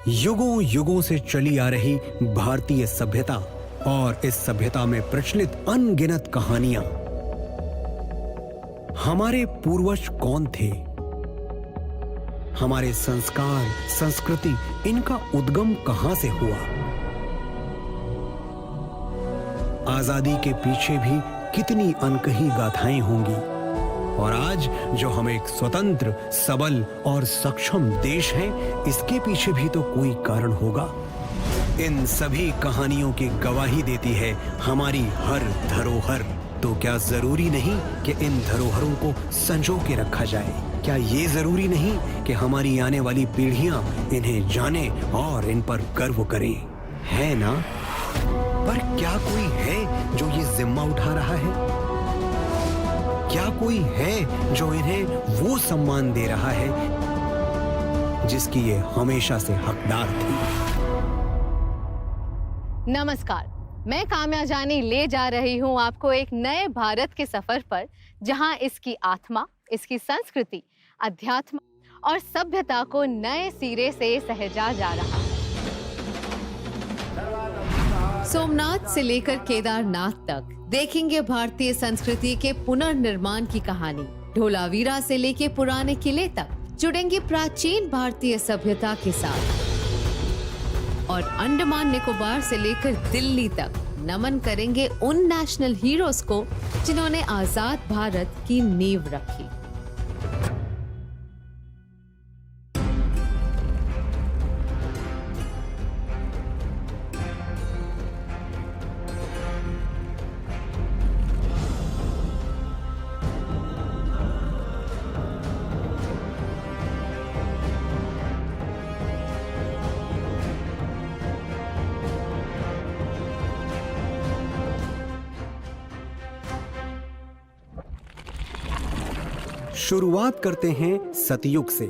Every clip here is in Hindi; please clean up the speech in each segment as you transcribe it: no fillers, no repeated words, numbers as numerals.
युगों युगों से चली आ रही भारतीय सभ्यता और इस सभ्यता में प्रचलित अनगिनत कहानियां। हमारे पूर्वज कौन थे, हमारे संस्कार, संस्कृति, इनका उद्गम कहां से हुआ, आजादी के पीछे भी कितनी अनकही गाथाएं होंगी। और आज जो हम एक स्वतंत्र, सबल और सक्षम देश हैं, इसके पीछे भी तो कोई कारण होगा। इन सभी कहानियों की गवाही देती है हमारी हर धरोहर। तो क्या जरूरी नहीं कि इन धरोहरों को संजो के रखा जाए? क्या ये जरूरी नहीं कि हमारी आने वाली पीढ़ियां इन्हें जाने और इन पर गर्व करें? है ना? पर क्या कोई है जो ये जिम्मा उठा रहा है? क्या कोई है जो इन्हें वो सम्मान दे रहा है जिसकी ये हमेशा से हकदार थी? नमस्कार, मैं काम्या जानी ले जा रही हूँ आपको एक नए भारत के सफर पर, जहाँ इसकी आत्मा, इसकी संस्कृति, अध्यात्म और सभ्यता को नए सिरे से सहेजा जा रहा है। सोमनाथ से लेकर केदारनाथ तक देखेंगे भारतीय संस्कृति के पुनर्निर्माण की कहानी। धोलावीरा से लेकर पुराने किले तक जुड़ेंगे प्राचीन भारतीय सभ्यता के साथ। और अंडमान निकोबार से लेकर दिल्ली तक नमन करेंगे उन नेशनल हीरोज को जिन्होंने आजाद भारत की नींव रखी। शुरुआत करते हैं सतयुग से।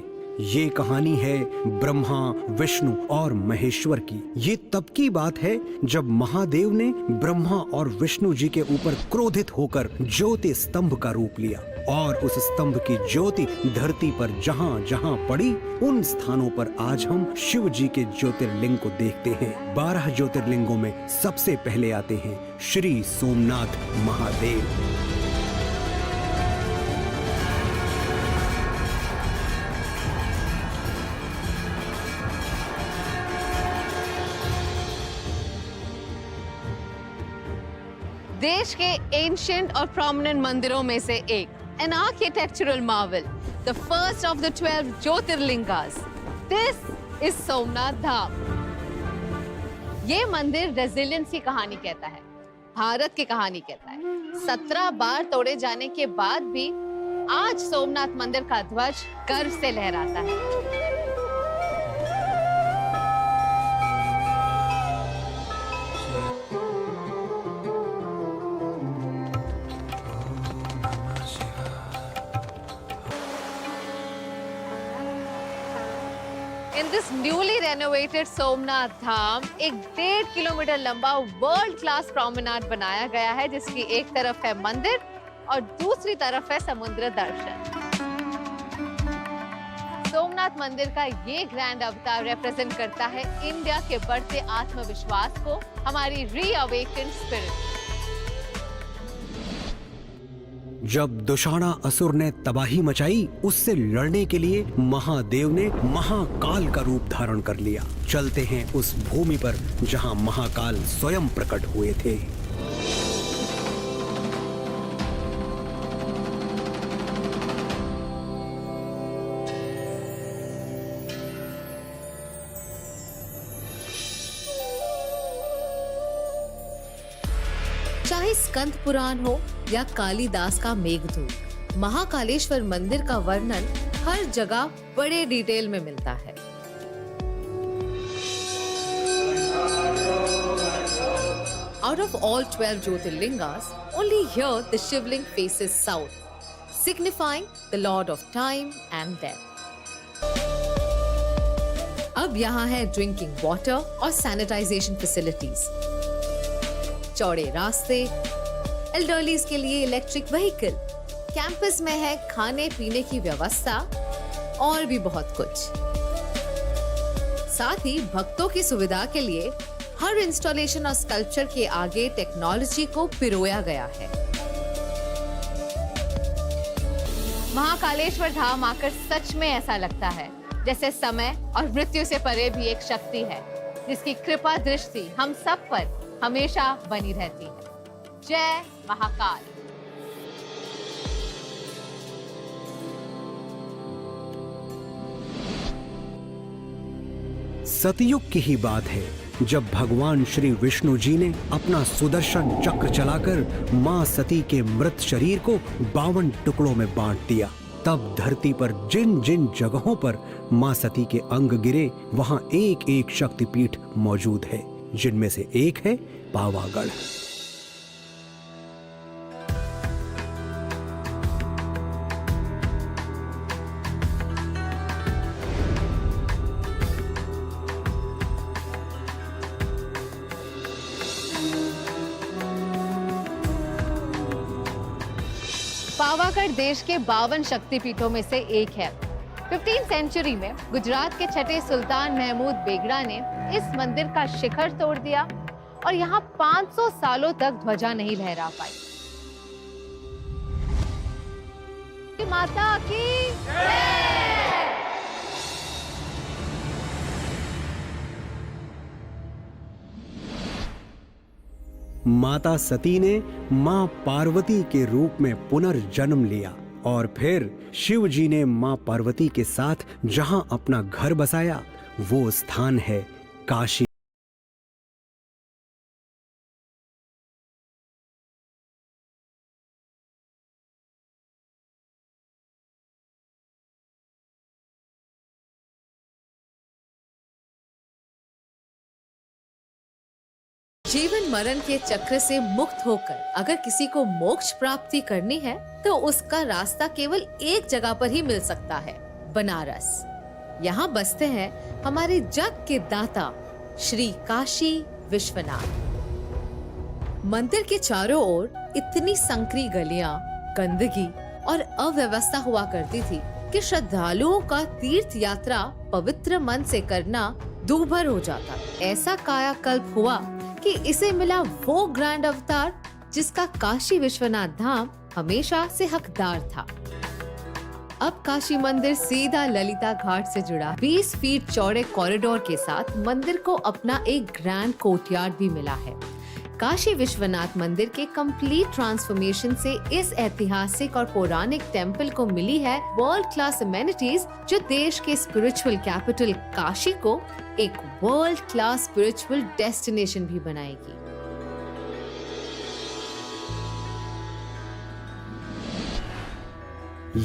ये कहानी है ब्रह्मा, विष्णु और महेश्वर की। ये तब की बात है जब महादेव ने ब्रह्मा और विष्णु जी के ऊपर क्रोधित होकर ज्योति स्तंभ का रूप लिया और उस स्तंभ की ज्योति धरती पर जहाँ जहाँ पड़ी, उन स्थानों पर आज हम शिव जी के ज्योतिर्लिंग को देखते हैं। 12 ज्योतिर्लिंगों में सबसे पहले आते हैं श्री सोमनाथ महादेव। देश के एंशिएंट और प्रोमिनेंट मंदिरों में से एक, an architectural marvel, the first of the 12 ज्योतिर्लिंगास, this is Somnath धाम। ये मंदिर रेजिलियंस की कहानी कहता है, भारत की कहानी कहता है। 17 बार तोड़े जाने के बाद भी आज सोमनाथ मंदिर का ध्वज गर्व से लहराता है। In this newly renovated Somnath धाम एक 1.5 किलोमीटर लंबा वर्ल्ड क्लास प्रोमेनाड बनाया गया है, जिसकी एक तरफ है मंदिर और दूसरी तरफ है समुद्र दर्शन। सोमनाथ मंदिर का ये ग्रैंड अवतार रिप्रेजेंट करता है इंडिया के बढ़ते आत्मविश्वास को, हमारी रीअवेकन्ड स्पिरिट। जब दुशाणा असुर ने तबाही मचाई, उससे लड़ने के लिए महादेव ने महाकाल का रूप धारण कर लिया। चलते हैं उस भूमि पर जहां महाकाल स्वयं प्रकट हुए थे। चाहे स्कंद पुराण हो या कालिदास का मेघदूत, महाकालेश्वर मंदिर का वर्णन हर जगह बड़े डिटेल में मिलता है। Out of all 12 Jyotirlingas, only here the Shivling faces south, signifying the Lord of Time and Death. अब यहाँ है ड्रिंकिंग वाटर और सैनिटाइजेशन फैसिलिटीज, चौड़े रास्ते, एल्डरलीज के लिए इलेक्ट्रिक व्हीकल, कैंपस में है खाने पीने की व्यवस्था और भी बहुत कुछ। साथ ही भक्तों की सुविधा के लिए हर इंस्टॉलेशन और स्कल्पचर के आगे टेक्नोलॉजी को पिरोया गया है। महाकालेश्वर धाम आकर सच में ऐसा लगता है जैसे समय और मृत्यु से परे भी एक शक्ति है जिसकी कृपा दृष्टि हम सब पर हमेशा बनी रहती है। जय महाकाल। सतयुग की ही बात है जब भगवान श्री विष्णु जी ने अपना सुदर्शन चक्र चलाकर मां सती के मृत शरीर को 52 टुकड़ों में बांट दिया। तब धरती पर जिन जिन जगहों पर मां सती के अंग गिरे वहां एक एक शक्तिपीठ मौजूद है, जिनमें से एक है पावागढ़। पावागढ़ देश के 52 शक्तिपीठों में से एक है। 15th सेंचुरी में गुजरात के छठे सुल्तान महमूद बेगड़ा ने इस मंदिर का शिखर तोड़ दिया और यहाँ 500 सालों तक ध्वजा नहीं लहरा पाई। माता की जय। माता सती ने मां पार्वती के रूप में पुनर्जन्म लिया और फिर शिव जी ने मां पार्वती के साथ जहां अपना घर बसाया वो स्थान है काशी। जीवन मरण के चक्र से मुक्त होकर अगर किसी को मोक्ष प्राप्ति करनी है तो उसका रास्ता केवल एक जगह पर ही मिल सकता है, बनारस। यहाँ बसते हैं हमारे जग के दाता श्री काशी विश्वनाथ। मंदिर के चारों ओर इतनी संकरी गलियां, गंदगी और अव्यवस्था हुआ करती थी कि श्रद्धालुओं का तीर्थ यात्रा पवित्र मन से करना दूभर हो जाता। ऐसा कायाकल्प हुआ कि इसे मिला वो ग्रैंड अवतार जिसका काशी विश्वनाथ धाम हमेशा से हकदार था। अब काशी मंदिर सीधा ललिता घाट से जुड़ा 20 फीट चौड़े कॉरिडोर के साथ मंदिर को अपना एक ग्रैंड कोर्टयार्ड भी मिला है। काशी विश्वनाथ मंदिर के कंप्लीट ट्रांसफॉर्मेशन से इस ऐतिहासिक और पौराणिक टेम्पल को मिली है वर्ल्ड क्लास अमेनिटीज जो देश के स्पिरिचुअल कैपिटल काशी को एक वर्ल्ड क्लास स्पिरिचुअल डेस्टिनेशन भी बनाएगी।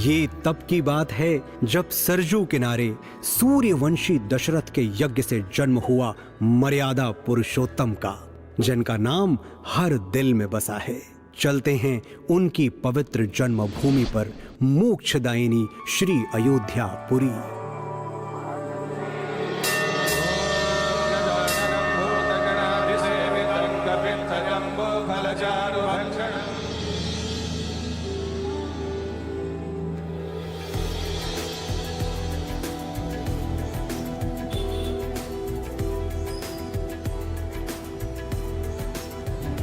ये तब की बात है जब सरजू किनारे सूर्यवंशी दशरथ के यज्ञ से जन्म हुआ मर्यादा पुरुषोत्तम का, जिनका नाम हर दिल में बसा है। चलते हैं उनकी पवित्र जन्मभूमि पर मोक्षदायिनी श्री अयोध्या पुरी।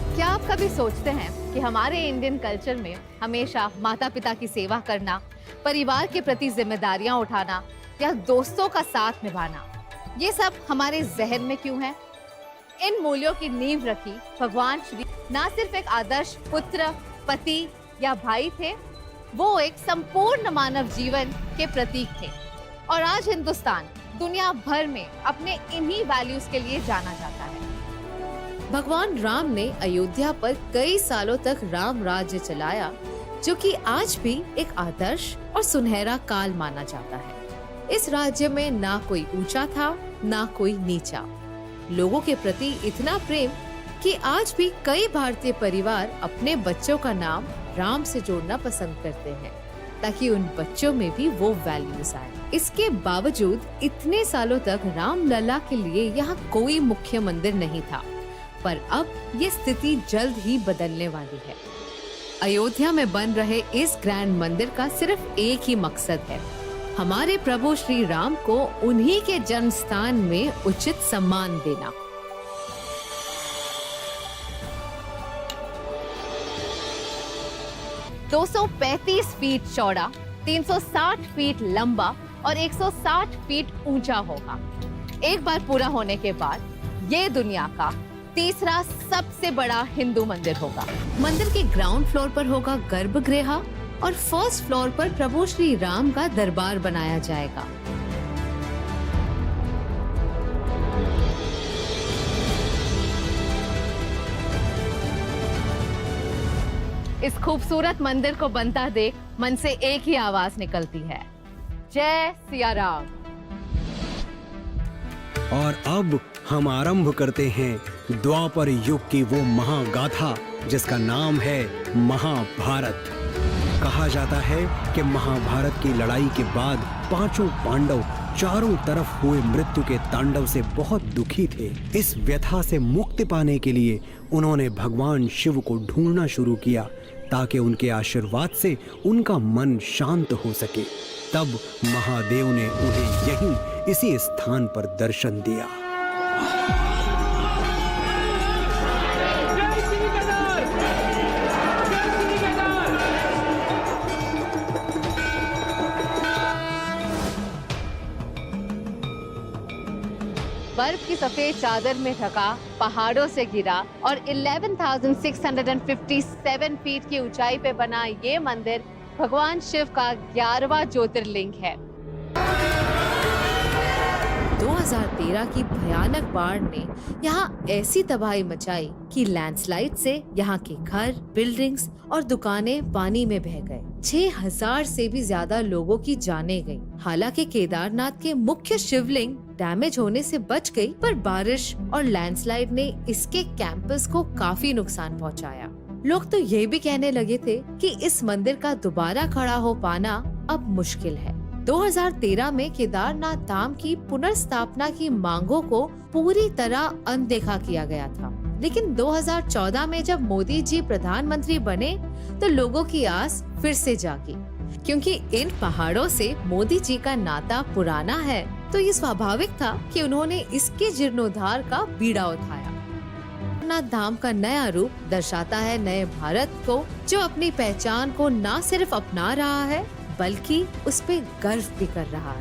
क्या आप कभी सोचते हैं कि हमारे इंडियन कल्चर में हमेशा माता पिता की सेवा करना, परिवार के प्रति जिम्मेदारियां उठाना या दोस्तों का साथ निभाना, ये सब हमारे जहन में क्यों है? इन मूल्यों की नींव रखी भगवान श्री न सिर्फ एक आदर्श पुत्र, पति या भाई थे, वो एक संपूर्ण मानव जीवन के प्रतीक थे। और आज हिंदुस्तान दुनिया भर में अपने इन्हीं वैल्यूज के लिए जाना जाता है। भगवान राम ने अयोध्या पर कई सालों तक राम राज्य चलाया, जो कि आज भी एक आदर्श और सुनहरा काल माना जाता है। इस राज्य में ना कोई ऊंचा था, ना कोई नीचा। लोगों के प्रति इतना प्रेम कि आज भी कई भारतीय परिवार अपने बच्चों का नाम राम से जोड़ना पसंद करते हैं, ताकि उन बच्चों में भी वो वैल्यूज आए। इसके बावजूद इतने सालों तक रामलला के लिए यहाँ कोई मुख्य मंदिर नहीं था, पर अब ये स्थिति जल्द ही बदलने वाली है। अयोध्या में बन रहे इस ग्रैंड मंदिर का सिर्फ एक ही मकसद है, हमारे प्रभु श्री राम को उन्हीं के जन्म स्थान में उचित सम्मान देना। दो 235 फीट चौड़ा, 360 फीट लंबा और 160 फीट ऊंचा होगा। एक बार पूरा होने के बाद ये दुनिया का तीसरा सबसे बड़ा हिंदू मंदिर होगा। मंदिर के ग्राउंड फ्लोर पर होगा गर्भगृह और फर्स्ट फ्लोर पर प्रभु श्री राम का दरबार बनाया जाएगा। इस खूबसूरत मंदिर को बनता देख मन से एक ही आवाज निकलती है, जय सिया राम। और अब हम आरंभ करते हैं द्वापर युग की वो महागाथा जिसका नाम है महाभारत। कहा जाता है कि महाभारत की लड़ाई के बाद पांचों पांडव चारों तरफ हुए मृत्यु के तांडव से बहुत दुखी थे। इस व्यथा से मुक्ति पाने के लिए उन्होंने भगवान शिव को ढूंढना शुरू किया ताकि उनके आशीर्वाद से उनका मन शांत हो सके। तब महादेव ने उन्हें यहीं इसी स्थान पर दर्शन दिया। बर्फ की सफेद चादर में ढका, पहाड़ों से घिरा और 11,657 फीट की ऊंचाई पे बना ये मंदिर भगवान शिव का 11वां ज्योतिर्लिंग है। 2013 की भयानक बाढ़ ने यहाँ ऐसी तबाही मचाई कि लैंडस्लाइड से यहाँ के घर, बिल्डिंग्स और दुकानें पानी में बह गए। 6,000 से भी ज्यादा लोगों की जानें गईं। हालांकि केदारनाथ के मुख्य शिवलिंग डैमेज होने से बच गई, पर बारिश और लैंडस्लाइड ने इसके कैंपस को काफी नुकसान पहुंचाया। लोग तो ये भी कहने लगे थे कि इस मंदिर का दोबारा खड़ा हो पाना अब मुश्किल है। 2013 में केदारनाथ धाम की पुनर्स्थापना की मांगों को पूरी तरह अनदेखा किया गया था, लेकिन 2014 में जब मोदी जी प्रधानमंत्री बने तो लोगों की आस फिर से जागी। क्योंकि इन पहाड़ों से मोदी जी का नाता पुराना है, तो ये स्वाभाविक था कि उन्होंने इसके जीर्णोद्धार का बीड़ा उठाया। केदारनाथ धाम का नया रूप दर्शाता है नए भारत को, जो अपनी पहचान को न सिर्फ अपना रहा है बल्कि उस पे गर्व भी कर रहा है।